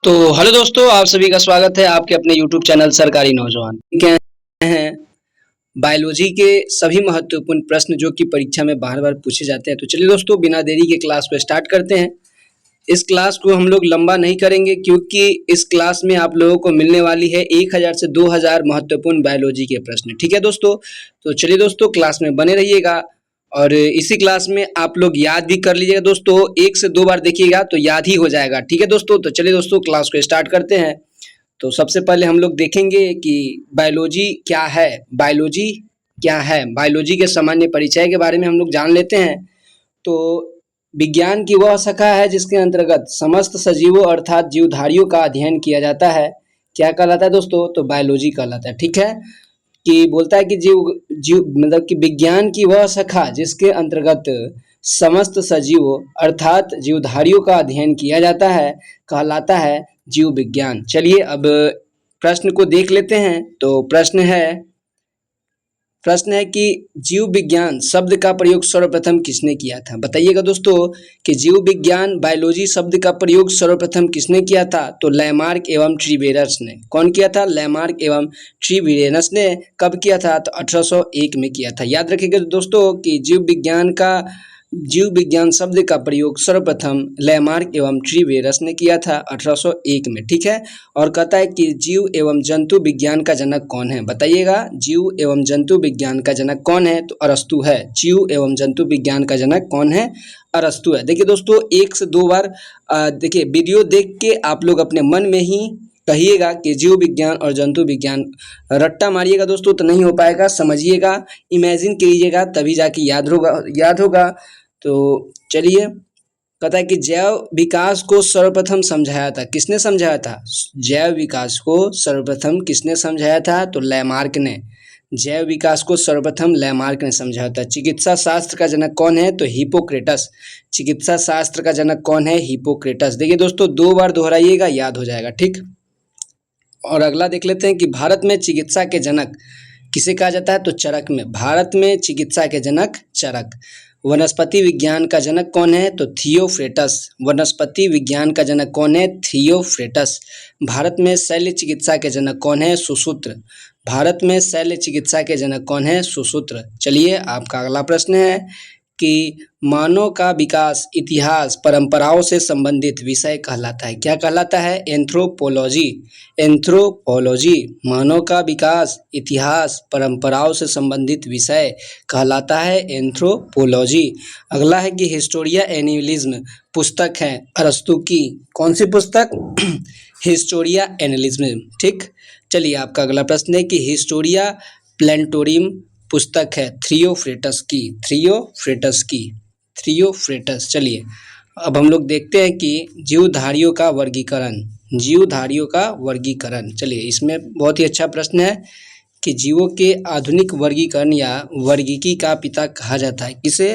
तो हेलो दोस्तों, आप सभी का स्वागत है आपके अपने यूट्यूब चैनल सरकारी नौजवान। क्या हैं बायोलॉजी के सभी महत्वपूर्ण प्रश्न जो कि परीक्षा में बार बार पूछे जाते हैं। तो चलिए दोस्तों, बिना देरी के क्लास को स्टार्ट करते हैं। इस क्लास को हम लोग लंबा नहीं करेंगे क्योंकि इस क्लास में आप लोगों को मिलने वाली है 1000 से 2000 महत्वपूर्ण बायोलॉजी के प्रश्न। ठीक है दोस्तों, तो चलिए दोस्तों क्लास में बने रहिएगा और इसी क्लास में आप लोग याद भी कर लीजिएगा दोस्तों। 1 से 2 बार देखिएगा तो याद ही हो जाएगा। ठीक है दोस्तों, तो चलिए दोस्तों क्लास को स्टार्ट करते हैं। तो सबसे पहले हम लोग देखेंगे कि बायोलॉजी क्या है। बायोलॉजी क्या है, बायोलॉजी के सामान्य परिचय के बारे में हम लोग जान लेते हैं। तो विज्ञान की वह शाखा है जिसके अंतर्गत समस्त सजीवों अर्थात जीवधारियों का अध्ययन किया जाता है। क्या कहलाता है दोस्तों? तो बायोलॉजी कहलाता है। ठीक है, कि बोलता है कि जीव जीव मतलब कि विज्ञान की वह शाखा जिसके अंतर्गत समस्त सजीवों अर्थात जीवधारियों का अध्ययन किया जाता है कहलाता है जीव विज्ञान। चलिए अब प्रश्न को देख लेते हैं। तो प्रश्न है कि जीव विज्ञान शब्द का प्रयोग सर्वप्रथम किसने किया था? बताइएगा दोस्तों कि जीव विज्ञान बायोलॉजी शब्द का प्रयोग सर्वप्रथम किसने किया था? तो लैमार्क एवं ट्रीवेरस ने। कौन किया था? लैमार्क एवं ट्रीवेरस ने। कब किया था? तो 1801 में किया था। याद रखिएगा दोस्तों कि जीव विज्ञान शब्द का प्रयोग सर्वप्रथम लैमार्क एवं ट्रीवेरस ने किया था 1801 में। ठीक है, और कहता है कि जीव एवं जंतु विज्ञान का जनक कौन है? बताइएगा, जीव एवं जंतु विज्ञान का जनक कौन है? तो अरस्तु है। जीव एवं जंतु विज्ञान का जनक कौन है? अरस्तु है। देखिए दोस्तों, 1 से 2 बार देखिए वीडियो देख के आप लोग अपने मन में ही कहिएगा कि जीव विज्ञान और जंतु विज्ञान। रट्टा मारिएगा दोस्तों तो नहीं हो पाएगा, समझिएगा, इमेजिन कीजिएगा तभी जाके याद होगा। तो चलिए, कहता है कि जैव विकास को सर्वप्रथम समझाया था। किसने समझाया था? जैव विकास को सर्वप्रथम किसने समझाया था? तो लैमार्क ने। जैव विकास को सर्वप्रथम लैमार्क ने समझाया था। चिकित्सा शास्त्र का जनक कौन है? तो हिपोक्रेटस। चिकित्सा शास्त्र का जनक कौन है? हिपोक्रेटस। देखिए दोस्तों, 2 बार दोहराइएगा, याद हो जाएगा। ठीक, और अगला देख लेते हैं कि भारत में चिकित्सा के जनक किसे कहा जाता है? तो चरक में। भारत में चिकित्सा के जनक चरक। वनस्पति विज्ञान का जनक कौन है? तो थियोफ्रेटस। वनस्पति विज्ञान का जनक कौन है? थियोफ्रेटस। भारत में शल्य चिकित्सा के जनक कौन है? सुश्रुत। भारत में शल्य चिकित्सा के जनक कौन है? सुश्रुत। चलिए, आपका अगला प्रश्न है कि मानव का विकास इतिहास परंपराओं से संबंधित विषय कहलाता है। क्या कहलाता है? एंथ्रोपोलॉजी। एंथ्रोपोलॉजी मानव का विकास इतिहास परंपराओं से संबंधित विषय कहलाता है एंथ्रोपोलॉजी। अगला है कि हिस्टोरिया एनिमलिज्म पुस्तक है अरस्तु की। कौन सी पुस्तक? Historia animalism. ठीक, चलिए आपका अगला प्रश्न है कि हिस्टोरिया प्लेंटोरियम पुस्तक है थियोफ्रेटस की। थियोफ्रेटस। चलिए अब हम लोग देखते हैं कि जीवधारियों का वर्गीकरण। चलिए, इसमें बहुत ही अच्छा प्रश्न है कि जीवों के आधुनिक वर्गीकरण या वर्गीकी का पिता कहा जाता है किसे?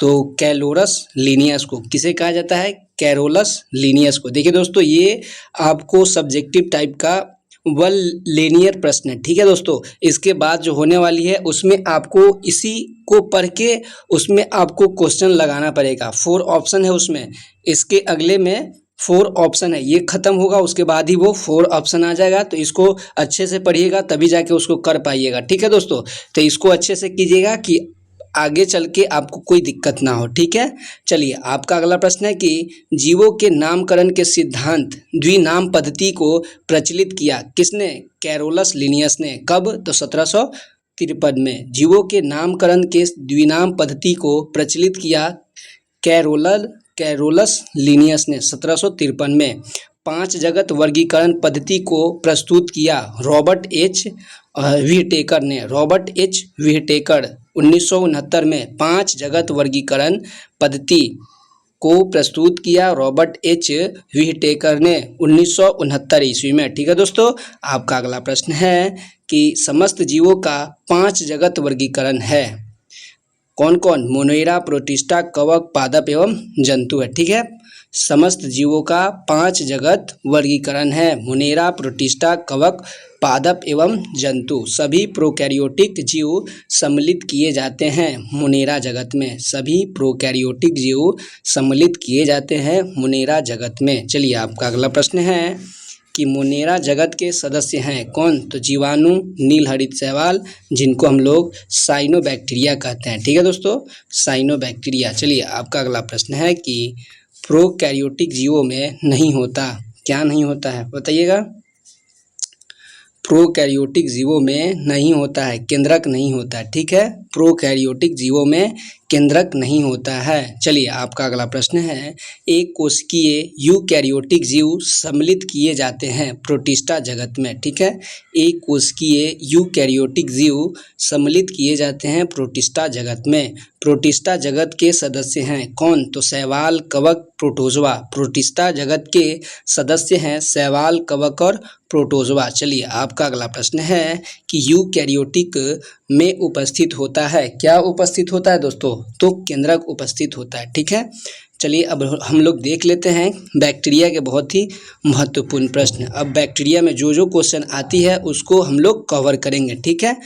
तो कैलोरस लीनियस को। किसे कहा जाता है? कैरोलस लीनियस को। देखिए दोस्तों, ये आपको सब्जेक्टिव टाइप का वन लीनियर प्रश्न है। ठीक है दोस्तों, इसके बाद जो होने वाली है उसमें आपको इसी को पढ़ के उसमें आपको क्वेश्चन लगाना पड़ेगा। 4 ऑप्शन है उसमें, इसके अगले में 4 ऑप्शन है। ये खत्म होगा उसके बाद ही वो 4 ऑप्शन आ जाएगा। तो इसको अच्छे से पढ़िएगा तभी जाके उसको कर पाइएगा। ठीक है दोस्तों, तो इसको अच्छे से कीजिएगा कि आगे चल के आपको कोई दिक्कत ना हो। ठीक है, चलिए आपका अगला प्रश्न है कि जीवों के नामकरण के सिद्धांत द्विनाम पद्धति को प्रचलित किया किसने? कैरोलस लीनियस ने। कब? तो 1753 में। जीवों के नामकरण के द्विनाम पद्धति को प्रचलित किया कैरोलस लीनियस ने 1753 में। 5 जगत वर्गीकरण पद्धति को प्रस्तुत किया रॉबर्ट एच व्हिटेकर ने। रॉबर्ट एच व्हिटेकर 1969 में 5 जगत वर्गीकरण पद्धति को प्रस्तुत किया रॉबर्ट एच व्हिटेकर ने 1969 ईस्वी में। ठीक है दोस्तों, आपका अगला प्रश्न है कि समस्त जीवों का 5 जगत वर्गीकरण है। कौन कौन? मोनेरा, प्रोटिस्टा, कवक, पादप एवं जंतु है। ठीक है, समस्त जीवों का 5 जगत वर्गीकरण है। मोनेरा, प्रोटिस्टा, कवक, पादप एवं जंतु सभी प्रोकैरियोटिक जीव सम्मिलित किए जाते हैं मोनेरा जगत में। सभी प्रोकैरियोटिक जीव सम्मिलित किए जाते हैं मोनेरा जगत में। चलिए, आपका अगला प्रश्न है कि मोनेरा जगत के सदस्य हैं कौन? तो जीवाणु, नीलहरित शैवाल, जिनको हम लोग साइनोबैक्टीरिया कहते हैं। ठीक है दोस्तों, साइनोबैक्टीरिया। चलिए, आपका अगला प्रश्न है कि प्रोकैरियोटिक जीवों में नहीं होता, क्या नहीं होता है बताइएगा? प्रोकैरियोटिक जीवों में नहीं होता है, केंद्रक नहीं होता है। ठीक है, प्रोकैरियोटिक जीवों में केंद्रक नहीं होता है। चलिए, आपका अगला प्रश्न है, एक कोशिकीय यूकैरियोटिक जीव सम्मिलित किए जाते हैं प्रोटिस्टा जगत में। ठीक है, एक कोशिकीय यूकैरियोटिक जीव सम्मिलित किए जाते हैं प्रोटिस्टा जगत में। प्रोटिस्टा जगत के सदस्य हैं कौन? तो शैवाल, कवक, प्रोटोजोआ। प्रोटिस्टा जगत के सदस्य हैं शैवाल, कवक और प्रोटोजोआ। चलिए, आपका अगला प्रश्न है कि यूकैरियोटिक में उपस्थित होता है, क्या उपस्थित होता है दोस्तों? तो केंद्रक उपस्थित होता है। ठीक है, चलिए अब हम लोग देख लेते हैं बैक्टीरिया के बहुत ही महत्वपूर्ण प्रश्न। अब बैक्टीरिया में जो जो क्वेश्चन आती है उसको हम लोग कवर करेंगे। ठीक है,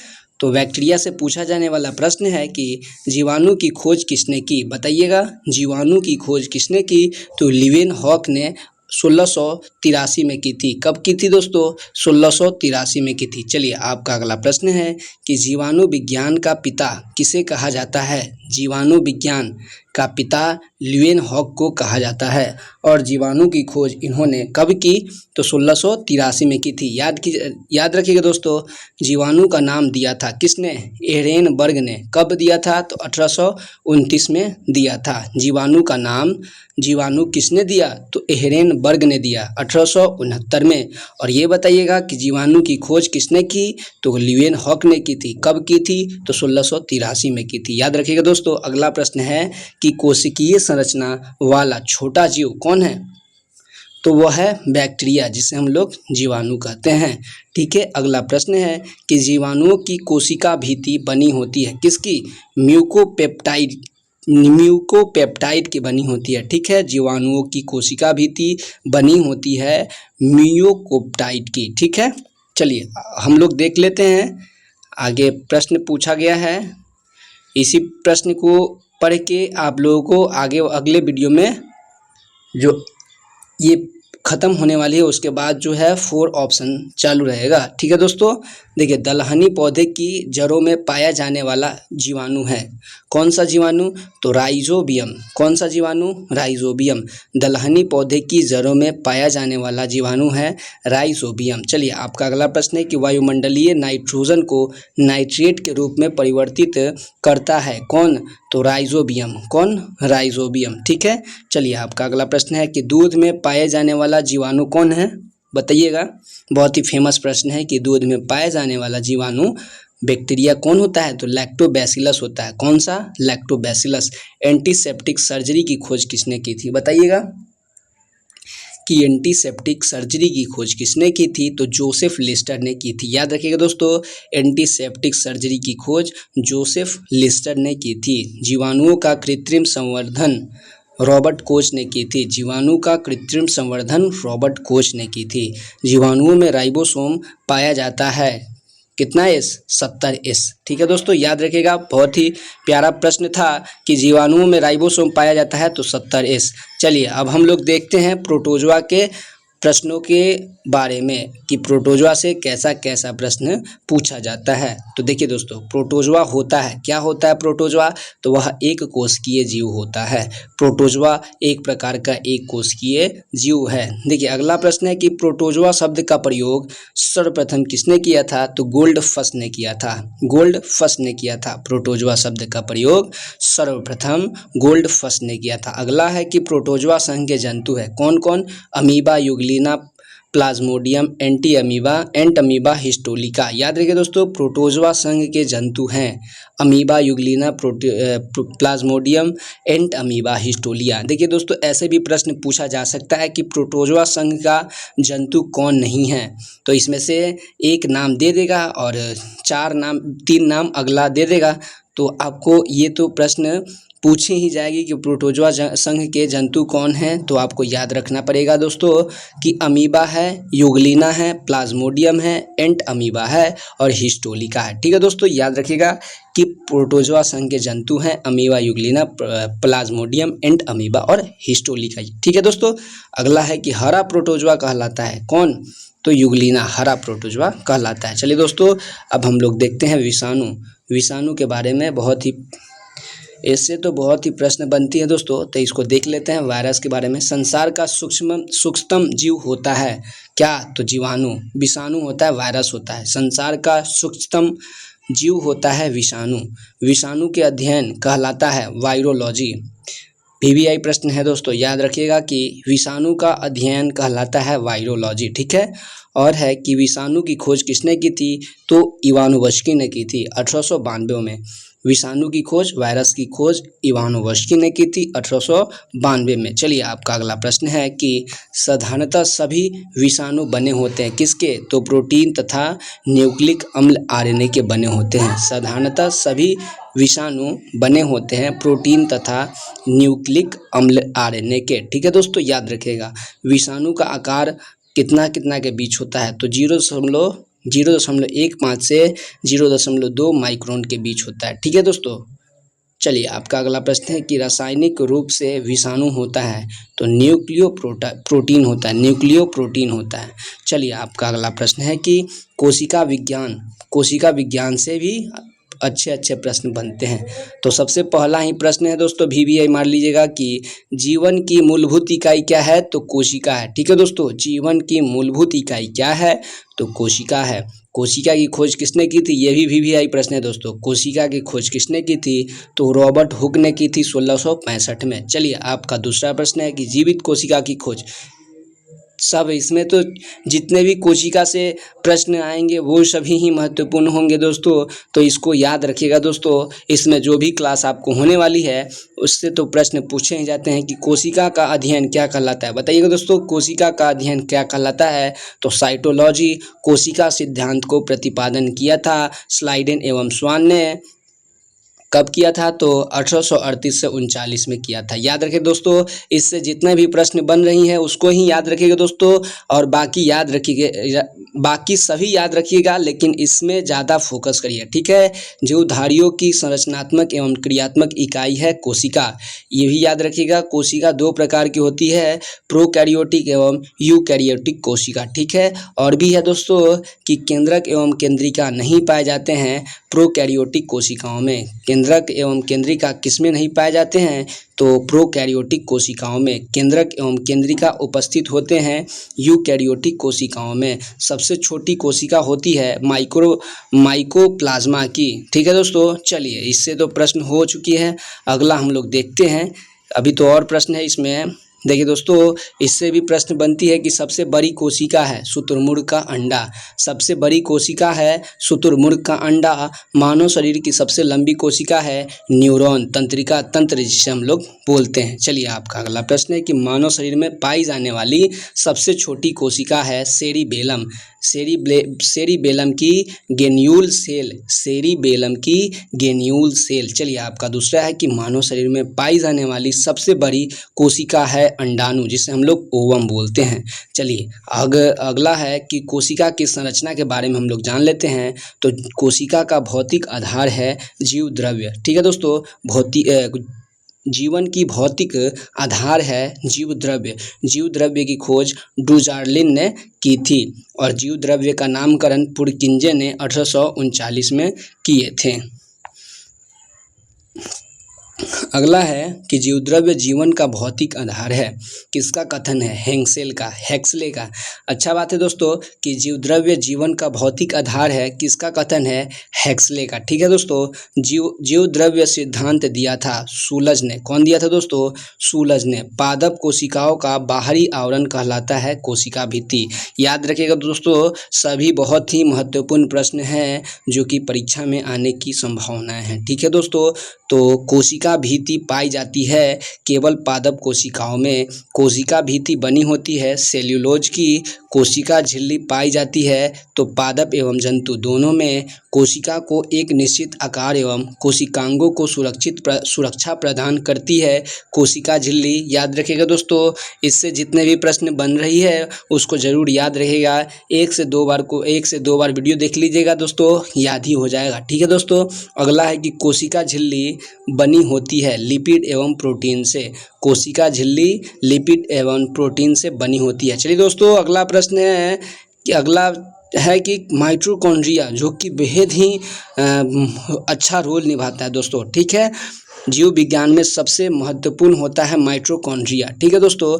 तो बैक्टीरिया से पूछा जाने वाला प्रश्न है कि जीवाणु की खोज किसने की? बताइएगा, जीवाणु की खोज किसने की? तो लीवेनहॉक ने 1683 में की थी। कब की थी दोस्तों? 1683 में की थी। चलिए, आपका अगला प्रश्न है कि जीवाणु विज्ञान का पिता किसे कहा जाता है? जीवाणु विज्ञान का पिता लीवेनहॉक को कहा जाता है। और जीवाणु की खोज इन्होंने कब की? तो 1683 में की थी। याद रखिएगा दोस्तों, जीवाणु का नाम दिया था किसने? एरेनबर्ग ने। कब दिया था? तो 1829 में दिया था। जीवाणु का नाम जीवाणु किसने दिया? तो एरेनबर्ग ने दिया 1869 में। और ये बताइएगा कि जीवाणु की खोज किसने की? तो लीवेनहॉक ने की थी। कब की थी? तो 1683 में की थी। याद रखिएगा दोस्तों, अगला प्रश्न है कि कोशिकीय संरचना वाला छोटा जीव कौन है? तो वह है बैक्टीरिया, जिसे हम लोग जीवाणु कहते हैं। ठीक है, अगला प्रश्न है कि जीवाणुओं की कोशिका भित्ति बनी होती है किसकी? म्यूकोपेप्टाइड की बनी होती है। ठीक है, जीवाणुओं की कोशिका भित्ति बनी होती है म्यूकोपेप्टाइड की। ठीक है, चलिए हम लोग देख लेते हैं आगे प्रश्न पूछा गया है। इसी प्रश्न को पढ़ के आप लोगों को आगे अगले वीडियो में जो ये ख़त्म होने वाली है उसके बाद जो है 4 ऑप्शन चालू रहेगा। ठीक है दोस्तों, देखिए, दलहनी पौधे की जड़ों में पाया जाने वाला जीवाणु है कौन सा जीवाणु? तो राइजोबियम। कौन सा जीवाणु? राइजोबियम। दलहनी पौधे की जड़ों में पाया जाने वाला जीवाणु है राइजोबियम। चलिए, आपका अगला प्रश्न है कि वायुमंडलीय नाइट्रोजन को नाइट्रेट के रूप में परिवर्तित करता है कौन? तो राइजोबियम। कौन? राइजोबियम। ठीक है, चलिए, आपका अगला प्रश्न है कि दूध में पाए जाने वाला जीवाणु कौन है? बताइएगा, बहुत ही फेमस प्रश्न है कि दूध में पाए जाने वाला जीवाणु बैक्टीरिया कौन होता है? तो लैक्टोबैसिलस होता है। कौन सा? लैक्टोबैसिलस। एंटीसेप्टिक सर्जरी की खोज किसने की थी? बताइएगा कि एंटीसेप्टिक सर्जरी की खोज किसने की थी? तो जोसेफ लिस्टर ने की थी। याद रखिएगा दोस्तों, एंटीसेप्टिक सर्जरी की खोज जोसेफ लिस्टर ने की थी। जीवाणुओं का कृत्रिम संवर्धन रॉबर्ट कोच ने की थी। जीवाणु का कृत्रिम संवर्धन रॉबर्ट कोच ने की थी। जीवाणुओं में राइबोसोम पाया जाता है कितना एस? 70 एस। ठीक है दोस्तों, याद रखिएगा, बहुत ही प्यारा प्रश्न था कि जीवाणुओं में राइबोसोम पाया जाता है तो 70 एस। चलिए, अब हम लोग देखते हैं प्रोटोजोआ के प्रश्नों के बारे में कि प्रोटोजोआ से कैसा कैसा प्रश्न पूछा जाता है। तो देखिए दोस्तों, प्रोटोजोआ होता है, क्या होता है प्रोटोजोआ? तो वह एक कोशिकीय जीव होता है। प्रोटोजोआ एक प्रकार का एक कोशिकीय जीव है। देखिए, अगला प्रश्न है कि प्रोटोजोआ शब्द का प्रयोग सर्वप्रथम किसने किया था? तो गोल्डफस ने किया था। गोल्डफस ने किया था। प्रोटोजोआ शब्द का प्रयोग सर्वप्रथम गोल्डफस ने किया था। अगला है कि प्रोटोजोआ संघ के जंतु है कौन कौन? अमीबा, युगलिना, प्लाज्मोडियम, एंट अमीबा, हिस्टोलिका। याद रखिए दोस्तों, प्रोटोजोआ संघ के जंतु हैं अमीबा, युगलिना, प्लाज्मोडियम, एंट अमीबा, हिस्टोलिया। देखिए दोस्तों, ऐसे भी प्रश्न पूछा जा सकता है कि प्रोटोजोआ संघ का जंतु कौन नहीं है? तो इसमें से एक नाम दे देगा और 3 नाम अगला दे देगा, तो आपको ये तो प्रश्न पूछी ही जाएगी कि प्रोटोजोआ संघ के जंतु कौन हैं, तो आपको याद रखना पड़ेगा दोस्तों कि अमीबा है, यूग्लिना है, प्लाज्मोडियम है, एंट अमीबा है और हिस्टोलिका है। ठीक है दोस्तों, याद रखिएगा कि प्रोटोजोआ संघ के जंतु हैं अमीबा, यूग्लिना, प्लाज्मोडियम, एंट अमीबा और हिस्टोलिका। ठीक है दोस्तों, अगला है कि हरा प्रोटोजोआ कहलाता है कौन, तो यूग्लिना हरा प्रोटोजोआ कहलाता है। चलिए दोस्तों, अब हम लोग देखते हैं विषाणु के बारे में। इससे तो बहुत ही प्रश्न बनती है दोस्तों, तो इसको देख लेते हैं। वायरस के बारे में, संसार का सूक्ष्मतम जीव होता है क्या, तो जीवाणु। विषाणु होता है, वायरस होता है। संसार का सूक्ष्मतम जीव होता है विषाणु। विषाणु के अध्ययन कहलाता है वायरोलॉजी। VVI प्रश्न है दोस्तों, याद रखिएगा कि विषाणु का अध्ययन कहलाता है वायरोलॉजी। ठीक है, और है कि विषाणु की खोज किसने की थी, तो इवानोव्स्की ने की थी 1892 में। विषाणु की खोज, वायरस की खोज इवानोव्स्की ने की थी 1892 में। चलिए, आपका अगला प्रश्न है कि साधारणतः सभी विषाणु बने होते हैं किसके, तो प्रोटीन तथा न्यूक्लिक अम्ल RNA के बने होते हैं। साधारणतः सभी विषाणु बने होते हैं प्रोटीन तथा न्यूक्लिक अम्ल RNA के। ठीक है दोस्तों, याद रखिएगा। विषाणु का आकार कितना के बीच होता है, तो 0.15 से 0.2 माइक्रोन के बीच होता है। ठीक है दोस्तों, चलिए आपका अगला प्रश्न है कि रासायनिक रूप से विषाणु होता है, तो न्यूक्लियोप्रोटीन होता है। चलिए आपका अगला प्रश्न है कि कोशिका विज्ञान से भी अच्छे प्रश्न बनते हैं। तो सबसे पहला ही प्रश्न है दोस्तों, VVI मार लीजिएगा कि जीवन की मूलभूत इकाई क्या है, तो कोशिका है। ठीक है दोस्तों, जीवन की मूलभूत इकाई क्या है, तो कोशिका है। कोशिका की खोज किसने की थी, ये भी VVI प्रश्न है दोस्तों। कोशिका की खोज किसने की थी, तो रॉबर्ट हुक ने की थी 1665 में। चलिए आपका दूसरा प्रश्न है कि जीवित कोशिका की खोज। सब इसमें तो जितने भी कोशिका से प्रश्न आएंगे वो सभी ही महत्वपूर्ण होंगे दोस्तों, तो इसको याद रखिएगा दोस्तों। इसमें जो भी क्लास आपको होने वाली है उससे तो प्रश्न पूछे ही जाते हैं कि कोशिका का अध्ययन क्या कहलाता है। बताइएगा दोस्तों, कोशिका का अध्ययन क्या कहलाता है, तो साइटोलॉजी। कोशिका सिद्धांत को प्रतिपादन किया था स्लाइडेन एवं स्वान ने। कब किया था, तो 1838 से 39 में किया था। याद रखिए दोस्तों, इससे जितने भी प्रश्न बन रही हैं उसको ही याद रखिएगा दोस्तों, और बाकी सभी याद रखिएगा, लेकिन इसमें ज़्यादा फोकस करिए। ठीक है, जीवधारियों की संरचनात्मक एवं क्रियात्मक इकाई है कोशिका। ये भी याद रखिएगा, कोशिका 2 प्रकार की होती है, प्रोकैरियोटिक एवं यूकैरियोटिक कोशिका। ठीक है, और भी है दोस्तों कि केंद्रक एवं केंद्रिका नहीं पाए जाते हैं प्रोकैरियोटिक कोशिकाओं में। केंद्रक एवं केंद्रिका किसमें नहीं पाए जाते हैं, तो प्रोकैरियोटिक कोशिकाओं में। केंद्रक एवं केंद्रिका उपस्थित होते हैं यूकैरियोटिक कोशिकाओं में। सबसे छोटी कोशिका होती है माइकोप्लाज्मा की। ठीक है दोस्तों, चलिए इससे तो प्रश्न हो चुकी है। अगला हम लोग देखते हैं, अभी तो और प्रश्न है इसमें। देखिए दोस्तों, इससे भी प्रश्न बनती है कि सबसे बड़ी कोशिका है शुतुरमुर्ग का अंडा। सबसे बड़ी कोशिका है शुतुरमुर्ग का अंडा। मानव शरीर की सबसे लंबी कोशिका है न्यूरॉन, तंत्रिका तंत्र जिसे हम लोग बोलते हैं। चलिए आपका अगला प्रश्न है कि मानव शरीर में पाई जाने वाली सबसे छोटी कोशिका है सेरिबेलम। सेरिबेलम की गेन्यूल सेल। चलिए आपका दूसरा है कि मानव शरीर में पाई जाने वाली सबसे बड़ी कोशिका है अंडाणु, जिसे हम लोग ओवम बोलते हैं। चलिए अगला है कि कोशिका की संरचना के बारे में हम लोग जान लेते हैं। तो कोशिका का भौतिक आधार है जीव द्रव्य। ठीक है दोस्तों, जीवन की भौतिक आधार है जीव द्रव्य की खोज डुजार्लिन ने की थी, और जीव द्रव्य का नामकरण पुरकिंजे ने 1839 में किए थे। अगला है कि जीवद्रव्य जीवन का भौतिक आधार है। किसका कथन है, हेक्सले का। अच्छा बात है दोस्तों कि जीवद्रव्य जीवन का भौतिक आधार है, किसका कथन है, हेक्सले का। ठीक है दोस्तों, जीवद्रव्य सिद्धांत दिया था सूलज ने। कौन दिया था दोस्तों, सूलज ने। पादप कोशिकाओं का बाहरी आवरण कहलाता है कोशिका भित्ति। याद रखिएगा दोस्तों, सभी बहुत ही महत्वपूर्ण प्रश्न हैं जो कि परीक्षा में आने की संभावनाएं हैं। ठीक है दोस्तों, तो कोशिका कोशिका भित्ति पाई जाती है केवल पादप कोशिकाओं में। कोशिका भित्ति बनी होती है सेल्यूलोज की। कोशिका झिल्ली पाई जाती है तो पादप एवं जंतु दोनों में। कोशिका को एक निश्चित आकार एवं कोशिकांगों को सुरक्षा प्रदान करती है कोशिका झिल्ली। याद रखिएगा दोस्तों, इससे जितने भी प्रश्न बन रही है उसको ज़रूर याद रहेगा। एक से दो बार वीडियो देख लीजिएगा दोस्तों, याद ही हो जाएगा। ठीक है दोस्तों, अगला है कि कोशिका झिल्ली बनी होती है लिपिड एवं प्रोटीन से। कोशिका झिल्ली लिपिड एवं प्रोटीन से बनी होती है। चलिए दोस्तों, अगला प्रश्न है कि माइटोकॉन्ड्रिया, जो कि बेहद ही अच्छा रोल निभाता है दोस्तों। ठीक है, जीव विज्ञान में सबसे महत्वपूर्ण होता है माइटोकॉन्ड्रिया। ठीक है दोस्तों,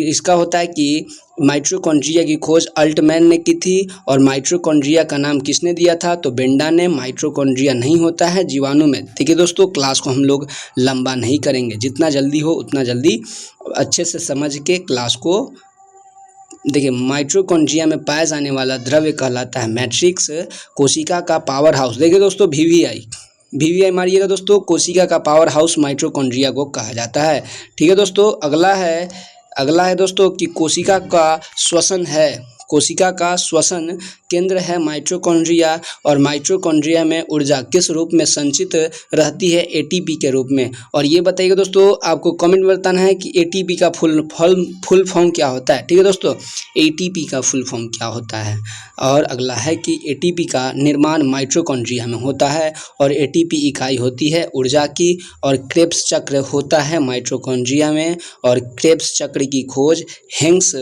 इसका होता है कि माइटोकॉन्ड्रिया की खोज अल्टमैन ने की थी। और माइटोकॉन्ड्रिया का नाम किसने दिया था? तो बेंडा ने। माइटोकॉन्ड्रिया नहीं होता है जीवाणु में। ठीक है दोस्तों, क्लास को हम लोग लंबा नहीं करेंगे, जितना जल्दी हो उतना जल्दी अच्छे से समझ के क्लास को देखिए। माइटोकॉन्ड्रिया में पाया जाने वाला द्रव्य कहलाता है मैट्रिक्स। कोशिका का पावर हाउस, देखिए दोस्तों, वीवीआई मारिएगा दोस्तों। कोशिका का पावर हाउस माइटोकॉन्ड्रिया को कहा जाता है। ठीक है दोस्तों, अगला है दोस्तों कि कोशिका का श्वसन केंद्र है माइटोकॉन्ड्रिया। और माइटोकॉन्ड्रिया में ऊर्जा किस रूप में संचित रहती है? एटीपी के रूप में। और ये बताइएगा दोस्तों, आपको कमेंट में बताना है कि एटीपी का फुल फॉर्म क्या होता है। ठीक है दोस्तों, एटीपी का फुल फॉर्म क्या होता है। और अगला है कि एटीपी का निर्माण माइटोकॉन्ड्रिया में होता है। और एटीपी इकाई होती है ऊर्जा की। और क्रेब्स चक्र होता है माइटोकॉन्ड्रिया में। और क्रेब्स चक्र की खोज हेंस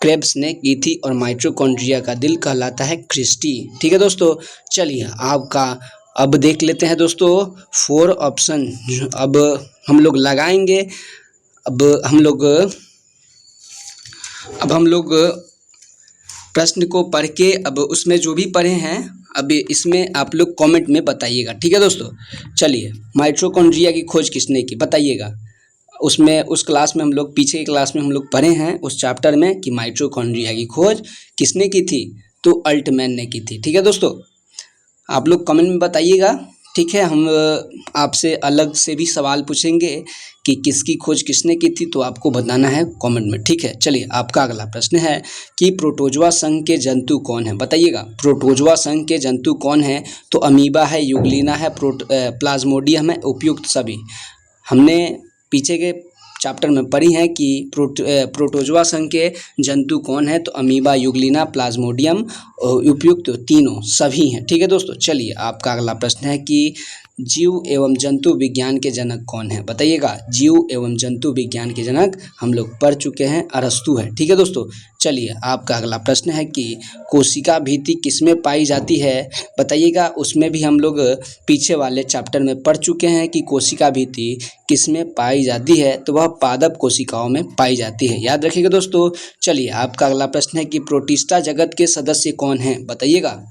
क्रेब्स ने की थी। और माइटोकॉन्ड्रिया का दिल कहलाता है क्रिस्टी। ठीक है दोस्तों, चलिए आपका अब देख लेते हैं दोस्तों 4 ऑप्शन। अब हम लोग लगाएंगे। अब हम लोग प्रश्न को पढ़ के, अब उसमें जो भी पढ़े हैं अब इसमें आप लोग कमेंट में बताइएगा। ठीक है दोस्तों, चलिए माइटोकॉन्ड्रिया की खोज किसने की बताइएगा। उस क्लास में हम लोग, पीछे की क्लास में हम लोग पढ़े हैं उस चैप्टर में कि माइटोकॉन्ड्रिया की खोज किसने की थी? तो अल्टमैन ने की थी। ठीक है दोस्तों, आप लोग कमेंट में बताइएगा। ठीक है, हम आपसे अलग से भी सवाल पूछेंगे कि किसकी खोज किसने की थी, तो आपको बताना है कमेंट में। ठीक है, चलिए आपका अगला प्रश्न है कि प्रोटोजोआ संघ के जंतु कौन है बताइएगा। प्रोटोजोआ संघ के जंतु कौन है? तो अमीबा है, यूग्लिना है, प्लाज्मोडियम है, उपयुक्त सभी। हमने पीछे के चैप्टर में पढ़ी है कि प्रोटोजोआ संघ के जंतु कौन है? तो अमीबा, यूग्लिना, प्लाज्मोडियम, उपयुक्त तीनों सभी हैं। ठीक है दोस्तों, चलिए आपका अगला प्रश्न है कि जीव एवं जंतु विज्ञान के जनक कौन है बताइएगा। जीव एवं जंतु विज्ञान के जनक हम लोग पढ़ चुके हैं, अरस्तु है। ठीक है दोस्तों, चलिए आपका अगला प्रश्न है कि कोशिका भित्ति किसमें पाई जाती है बताइएगा। उसमें भी हम लोग पीछे वाले चैप्टर में पढ़ चुके हैं कि कोशिका भित्ति किसमें पाई जाती है, तो वह पादप कोशिकाओं में पाई जाती है। याद रखिएगा दोस्तों। चलिए आपका अगला प्रश्न है कि प्रोटिस्टा जगत के सदस्य कौन हैं बताइएगा।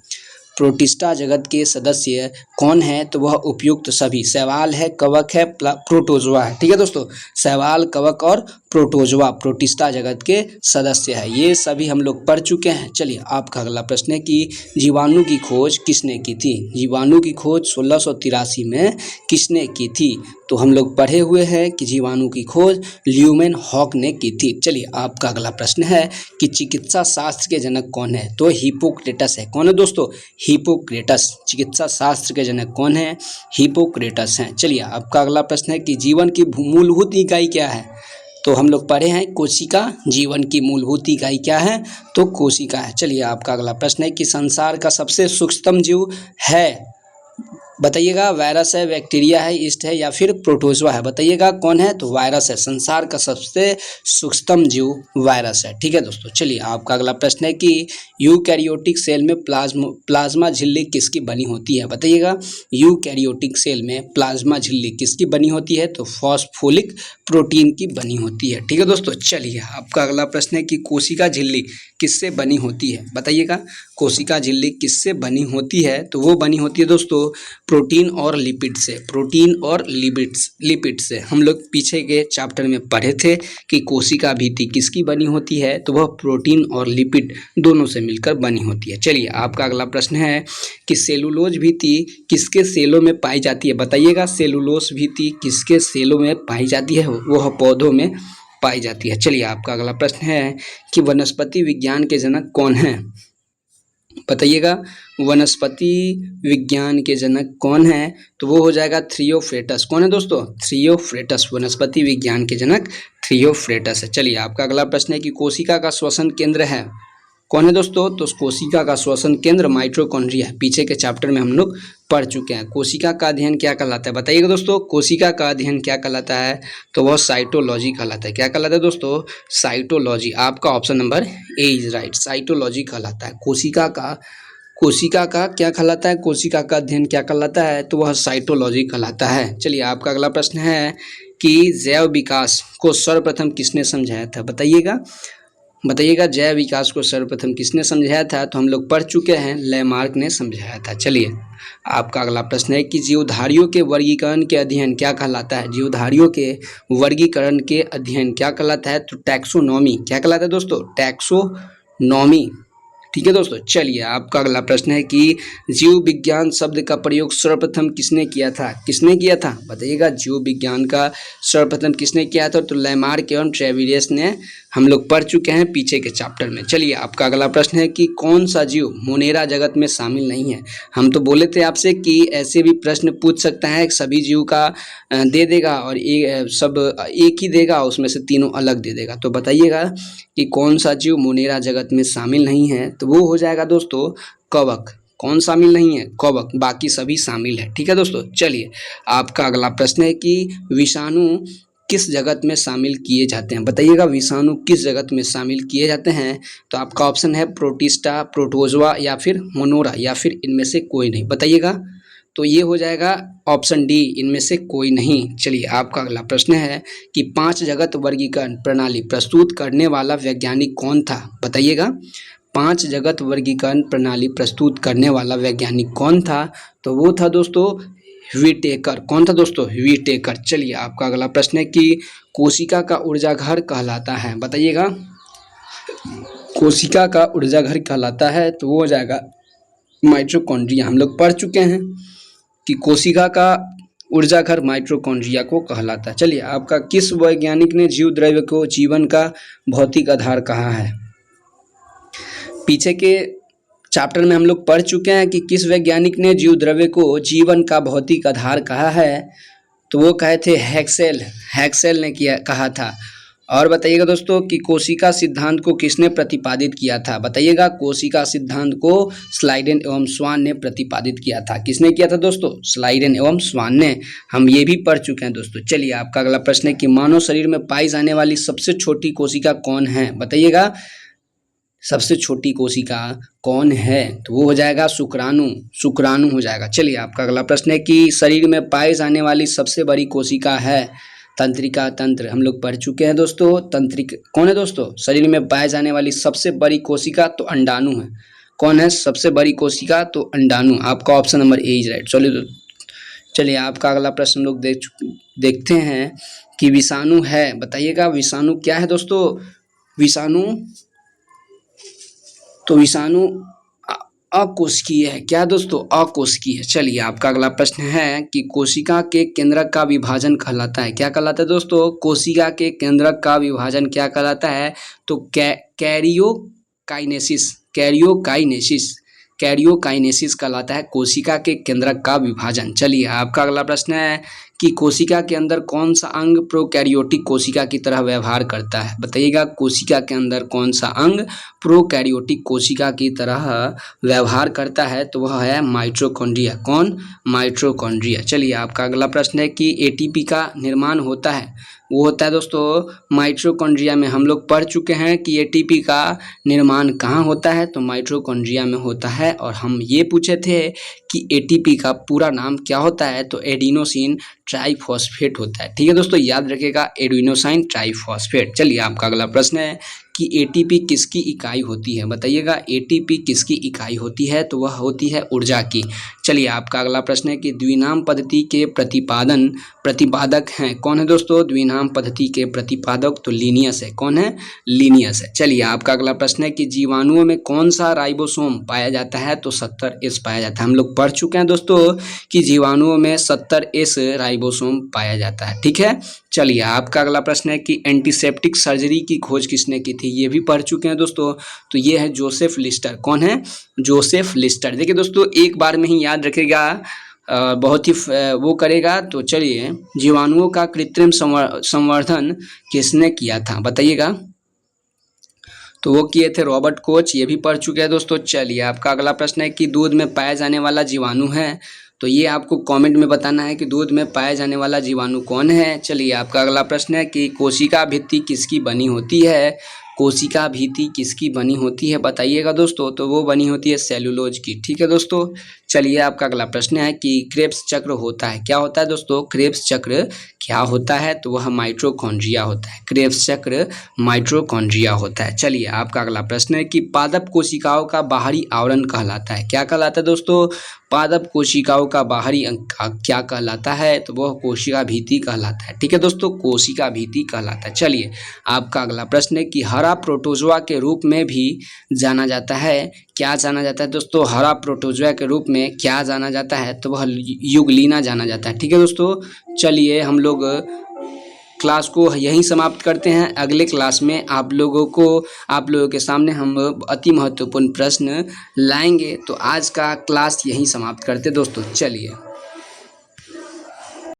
प्रोटिस्टा जगत के सदस्य कौन है? तो वह उपयुक्त सभी। शैवाल है, कवक है, प्रोटोजोआ है। ठीक है दोस्तों, शैवाल, कवक और प्रोटोजोआ प्रोटिस्टा जगत के सदस्य है। ये सभी हम लोग पढ़ चुके हैं। चलिए आपका अगला प्रश्न है कि जीवाणु की खोज किसने की थी। जीवाणु की खोज 1683 में किसने की थी? तो हम लोग पढ़े हुए हैं कि जीवाणु की खोज ल्यूमेन हॉक ने की थी। चलिए आपका अगला प्रश्न है कि चिकित्सा शास्त्र के जनक कौन है? तो हिप्पोक्रेटस है। कौन है दोस्तों? हिप्पोक्रेटस। चिकित्सा शास्त्र के जनक कौन है? हिप्पोक्रेटस हैं। चलिए आपका अगला प्रश्न है कि जीवन की मूलभूत इकाई क्या है? तो हम लोग पढ़े हैं कोशिका। जीवन की मूलभूत इकाई क्या है? तो कोशिका है। चलिए आपका अगला प्रश्न है कि संसार का सबसे सूक्ष्म जीव है बताइएगा। वायरस है, बैक्टीरिया है, यीस्ट है या फिर प्रोटोजोआ है बताइएगा। कौन है? तो वायरस है। संसार का सबसे सूक्ष्म जीव वायरस है। ठीक है दोस्तों, चलिए आपका अगला प्रश्न है कि यूकैरियोटिक सेल में प्लाज्मा झिल्ली किसकी बनी होती है बताइएगा। यूकैरियोटिक सेल में प्लाज्मा झिल्ली किसकी बनी होती है? तो फॉस्फोलिक प्रोटीन की बनी होती है। ठीक है दोस्तों, चलिए आपका अगला प्रश्न है कि कोशिका झिल्ली किससे बनी होती है? बताइएगा। कोशिका झिल्ली किससे बनी होती है? तो वो बनी होती है दोस्तों प्रोटीन और लिपिड से। प्रोटीन और लिपिड से हम लोग पीछे के चैप्टर में पढ़े थे कि कोशिका भित्ति किसकी बनी होती है, तो वह प्रोटीन और लिपिड दोनों से मिलकर बनी होती है। चलिए आपका अगला प्रश्न है कि सेलुलोज भित्ति किसके सेलों में पाई जाती है? बताइएगा। सेलुलोज भित्ति किसके सेलों में पाई जाती है? वह पौधों में पाई जाती है। चलिए आपका अगला प्रश्न है कि वनस्पति विज्ञान के जनक कौन है? बताइएगा। वनस्पति विज्ञान के जनक कौन है? तो वो हो जाएगा थ्रियोफ्रेटस। कौन है दोस्तों? थ्रियोफ्रेटस। वनस्पति विज्ञान के जनक थ्रियोफ्रेटस है। चलिए आपका अगला प्रश्न है कि कोशिका का श्वसन केंद्र है कौन है दोस्तों? तो कोशिका का श्वसन केंद्र माइटोकॉन्ड्रिया है। पीछे के चैप्टर में हम लोग पढ़ चुके हैं। कोशिका का अध्ययन क्या कहलाता है? बताइएगा दोस्तों। कोशिका का अध्ययन क्या कहलाता है? तो वह साइटोलॉजी कहलाता है। क्या कहलाता है दोस्तों? साइटोलॉजी। आपका option number A is right. Cytology कहलाता है। कोशिका का क्या कहलाता है? कोशिका का अध्ययन क्या कहलाता है? तो वह साइटोलॉजी कहलाता है। चलिए आपका अगला प्रश्न है कि जैव विकास को सर्वप्रथम किसने समझाया था? बताइएगा। जैव विकास को सर्वप्रथम किसने समझाया था? तो हम लोग पढ़ चुके हैं, लैमार्क ने समझाया था। चलिए आपका अगला प्रश्न है कि जीवधारियों के वर्गीकरण के अध्ययन क्या कहलाता है? जीवधारियों के वर्गीकरण के अध्ययन क्या कहलाता है? तो टैक्सोनॉमी। क्या कहलाता है दोस्तों? टैक्सोनॉमी। ठीक है दोस्तों। चलिए आपका अगला प्रश्न है कि जीव विज्ञान शब्द का प्रयोग सर्वप्रथम किसने किया था? किसने किया था? बताइएगा। जीव विज्ञान का सर्वप्रथम किसने किया था? तो लैमार्क एवं ट्रेविलियस ने हम लोग पढ़ चुके हैं पीछे के चैप्टर में। चलिए आपका अगला प्रश्न है कि कौन सा जीव मोनेरा जगत में शामिल नहीं है? हम तो बोले थे आपसे कि ऐसे भी प्रश्न पूछ सकता है, सभी जीव का दे देगा और सब एक ही देगा, उसमें से तीनों अलग दे देगा। तो बताइएगा कि कौन सा जीव मोनेरा जगत में शामिल नहीं है? तो वो हो जाएगा दोस्तों कवक। कौन शामिल नहीं है? कवक। बाकी सभी शामिल है। ठीक है दोस्तों। चलिए आपका अगला प्रश्न है कि विषाणु किस जगत में शामिल किए जाते हैं? बताइएगा। विषाणु किस जगत में शामिल किए जाते हैं? तो आपका ऑप्शन है प्रोटिस्टा, प्रोटोजोआ या फिर मोनोरा या फिर इनमें से कोई नहीं। बताइएगा। तो ये हो जाएगा ऑप्शन डी, इनमें से कोई नहीं। चलिए आपका अगला प्रश्न है कि 5 जगत वर्गीकरण प्रणाली प्रस्तुत करने वाला वैज्ञानिक कौन था? बताइएगा। 5 जगत वर्गीकरण प्रणाली प्रस्तुत करने वाला वैज्ञानिक कौन था? तो वो था दोस्तों व्हिटेकर। कौन था दोस्तों? व्हिटेकर। चलिए आपका अगला प्रश्न है कि कोशिका का ऊर्जा घर कहलाता है? बताइएगा। कोशिका का ऊर्जा घर कहलाता है तो वो हो जाएगा माइटोकॉन्ड्रिया। हम लोग पढ़ चुके हैं कि कोशिका का ऊर्जा घर माइटोकॉन्ड्रिया को कहलाता है। चलिए आपका किस वैज्ञानिक ने जीव द्रव्य को जीवन का भौतिक आधार कहा है? पीछे के चैप्टर में हम लोग पढ़ चुके हैं कि किस वैज्ञानिक ने जीव द्रव्य को जीवन का भौतिक आधार कहा है? तो वो कहे थे हैक्सेल ने कहा था। और बताइएगा दोस्तों कि कोशिका सिद्धांत को किसने प्रतिपादित किया था? बताइएगा। कोशिका सिद्धांत को स्लाइडेन एवं स्वान ने प्रतिपादित किया था। किसने किया था दोस्तों? स्लाइडेन एवं स्वान ने। हम ये भी पढ़ चुके हैं दोस्तों। चलिए आपका अगला प्रश्न है कि मानव शरीर में पाई जाने वाली सबसे छोटी कोशिका कौन है? बताइएगा। सबसे छोटी कोशिका कौन है? तो वो हो जाएगा शुक्राणु हो जाएगा। चलिए आपका अगला प्रश्न है कि शरीर में पाई जाने वाली सबसे बड़ी कोशिका है? तंत्रिका तंत्र। हम लोग पढ़ चुके हैं दोस्तों। तंत्रिका कौन है दोस्तों? शरीर में पाई जाने वाली सबसे बड़ी कोशिका तो अंडाणु है। कौन है सबसे बड़ी कोशिका? तो अंडाणु। आपका option number A is right. चलिए आपका अगला प्रश्न हम लोग देखते हैं कि विषाणु है। बताइएगा। विषाणु क्या है दोस्तों? विषाणु अकोशिकीय है। क्या दोस्तों? अकोशिकीय। चलिए आपका अगला प्रश्न है कि कोशिका के केंद्रक का विभाजन कहलाता है? क्या कहलाता है दोस्तों? कोशिका के केंद्रक का विभाजन क्या कहलाता है? तो कैरियोकाइनेसिस कहलाता है कोशिका के केंद्रक का विभाजन। चलिए आपका अगला प्रश्न है कि कोशिका के अंदर कौन सा अंग प्रोकैरियोटिक कोशिका की तरह व्यवहार करता है? बताइएगा। कोशिका के अंदर कौन सा अंग प्रोकैरियोटिक कोशिका की तरह व्यवहार करता है? तो वह है माइटोकॉन्ड्रिया। कौन? माइटोकॉन्ड्रिया। चलिए आपका अगला प्रश्न है कि एटीपी का निर्माण होता है? वो होता है दोस्तों माइटोकॉन्ड्रिया में। हम लोग पढ़ चुके हैं कि एटीपी का निर्माण कहाँ होता है? तो माइटोकॉन्ड्रिया में होता है। और हम ये पूछे थे कि एटीपी का पूरा नाम क्या होता है? तो एडिनोसिन ट्राइफॉस्फेट होता है। ठीक है दोस्तों, याद रखिएगा एडिनोसिन ट्राइफॉस्फेट। चलिए आपका अगला प्रश्न है कि एटीपी किसकी इकाई होती है? बताइएगा एटीपी किसकी इकाई होती है? तो वह होती है ऊर्जा की। चलिए आपका अगला प्रश्न है कि द्विनाम पद्धति के प्रतिपादक हैं कौन है दोस्तों? द्विनाम पद्धति के प्रतिपादक तो लीनियस है। कौन है? लीनियस है। चलिए आपका अगला प्रश्न है कि जीवाणुओं में कौन सा राइबोसोम पाया जाता है? तो 70S पाया जाता है। हम लोग पढ़ चुके हैं दोस्तों कि जीवाणुओं में 70S राइबोसोम पाया जाता है। ठीक है। चलिए आपका अगला प्रश्न है कि एंटीसेप्टिक सर्जरी की खोज किसने की थी? ये भी पढ़ चुके हैं दोस्तों। तो ये है जोसेफ लिस्टर। कौन है? Joseph Lister. देखिए दोस्तों एक बार में ही याद रखेगा, बहुत ही वो करेगा। तो चलिए जीवाणुओं का कृत्रिम संवर्धन किसने किया था? बताइएगा। तो वो किए थे रॉबर्ट कोच। ये भी पढ़ चुके हैं दोस्तों। चलिए आपका अगला प्रश्न है कि दूध में पाया जाने वाला जीवाणु है, तो ये आपको कमेंट में बताना है कि दूध में पाया जाने वाला जीवाणु कौन है। चलिए आपका अगला प्रश्न है कि कोशिका भित्ति किसकी बनी होती है? कोशिका भित्ति किसकी बनी होती है? बताइएगा दोस्तों। तो वो बनी होती है सेलुलोज की। ठीक है दोस्तों। चलिए आपका अगला प्रश्न है कि क्रेब्स चक्र होता है, क्या होता है दोस्तों? क्रेब्स चक्र क्या होता है? तो वह माइटोकॉन्ड्रिया होता है। क्रेब्स चक्र माइटोकॉन्ड्रिया होता है। चलिए आपका अगला प्रश्न है कि पादप कोशिकाओं का बाहरी आवरण कहलाता है, क्या कहलाता है दोस्तों? पादप कोशिकाओं का बाहरी अंग क्या कहलाता है? तो वह कोशिका भित्ति कहलाता है। ठीक है दोस्तों, कोशिका भित्ति कहलाता है। चलिए आपका अगला प्रश्न है कि हरा प्रोटोजोआ के रूप में भी जाना जाता है, क्या जाना जाता है दोस्तों? हरा प्रोटोजोआ के रूप में क्या जाना जाता है? तो वह युगलीना जाना जाता है। ठीक है दोस्तों। चलिए हम लोग क्लास को यहीं समाप्त करते हैं। अगले क्लास में आप लोगों के सामने हम अति महत्वपूर्ण प्रश्न लाएंगे। तो आज का क्लास यहीं समाप्त करते दोस्तों। चलिए।